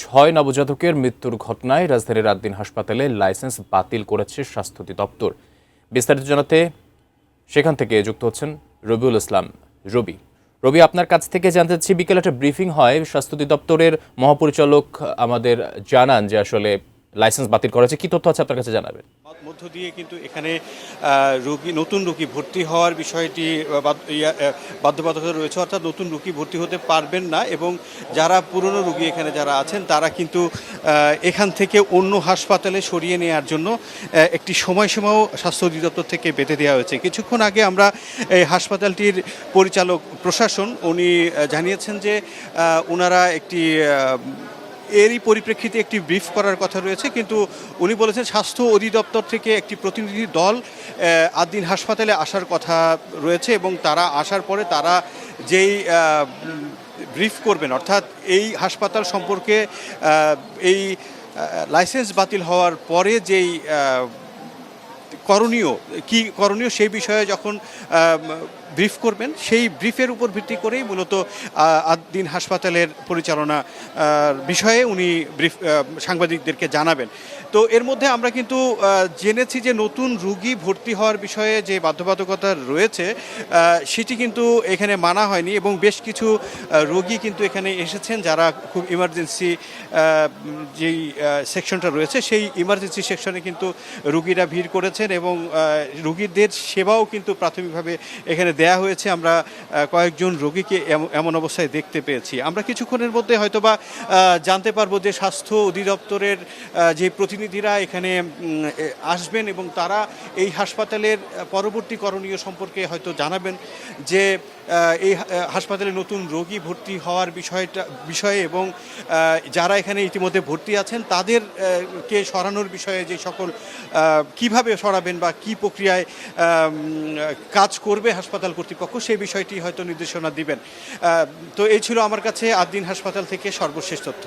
ছয় নবজাতকের মৃত্যুর ঘটনায় রাজধানীর রাত-দিন হাসপাতালে লাইসেন্স বাতিল করেছে স্বাস্থ্য অধিদপ্তর। বিস্তারিত জানাতে সেখান থেকে যুক্ত হচ্ছেন রবিউল ইসলাম রবি। রবি, আপনার কাছ থেকে জানতে চাচ্ছি, বিকেলে একটা ব্রিফিং হয়, স্বাস্থ্য অধিদপ্তরের মহাপরিচালক আমাদের জানান যে আসলে লাইসেন্স বাতিল করেছে। কি তথ্য আছে আপনার কাছে জানাবেন? মধ্য দিয়ে কিন্তু এখানে নতুন রোগী ভর্তি হওয়ার বিষয়টি বাধ্যবাধকতা রয়েছে, অর্থাৎ নতুন রোগী ভর্তি হতে পারবেন না, এবং যারা পুরনো রোগী এখানে যারা আছেন তারা কিন্তু এখান থেকে অন্য হাসপাতালে সরিয়ে নেওয়ার জন্য একটি সময়সীমাও স্বাস্থ্য অধিদপ্তর থেকে বেঁধে দেওয়া হয়েছে। কিছুক্ষণ আগে আমরা এই হাসপাতালটির পরিচালক প্রশাসন উনি জানিয়েছেন যে ওনারা একটি এরই পরিপ্রেক্ষিতে একটি ব্রিফ করার কথা রয়েছে, কিন্তু উনি বলেছেন স্বাস্থ্য অধিদপ্তর থেকে একটি প্রতিনিধি দল আদ-দিন হাসপাতালে আসার কথা রয়েছে, এবং তারা আসার পরে তারা যেই ব্রিফ করবেন, অর্থাৎ এই হাসপাতাল সম্পর্কে এই লাইসেন্স বাতিল হওয়ার পরে যেই করণীয় সেই বিষয়ে যখন ব্রিফ করবেন, সেই ব্রিফের উপর ভিত্তি করেই মূলত আদ-দিন হাসপাতালের পরিচালনা বিষয়ে উনি সাংবাদিকদেরকে জানাবেন। তো এর মধ্যে আমরা কিন্তু জেনেছি যে নতুন রোগী ভর্তি হওয়ার বিষয়ে যে বাধ্যবাধকতা রয়েছে সেটি কিন্তু এখানে মানা হয়নি, এবং বেশ কিছু রোগী কিন্তু এখানে এসেছেন যারা খুব ইমার্জেন্সি যেই সেকশনটা রয়েছে সেই ইমার্জেন্সি সেকশনে কিন্তু রোগীরা ভিড় করেছেন, এবং রোগীদের সেবাও কিন্তু প্রাথমিকভাবে এখানে দেয়া হয়েছে। আমরা কয়েকজন রোগীকে এমন অবস্থায় দেখতে পেয়েছি। আমরা কিছুক্ষণের মধ্যে হয়তোবা জানতে পারবো যে স্বাস্থ্য অধিদপ্তরের যে প্রতিনিধিরা এখানে আসবেন এবং তারা এই হাসপাতালের পরবর্তী করণীয় সম্পর্কে হয়তো জানাবেন, যে এই হাসপাতালে নতুন রোগী ভর্তি হওয়ার বিষয়ে এবং যারা এখানে ইতিমধ্যে ভর্তি আছেন তাদেরকে সরানোর বিষয়ে যে সকল কিভাবে সরাবেন বা কি প্রক্রিয়ায় কাজ করবে হাসপাতাল কর্তৃপক্ষ সেই বিষয়টি হয়তো নির্দেশনা দিবেন। তো এই ছিল আমার কাছে আদ-দিন হাসপাতাল থেকে সর্বশেষ তথ্য।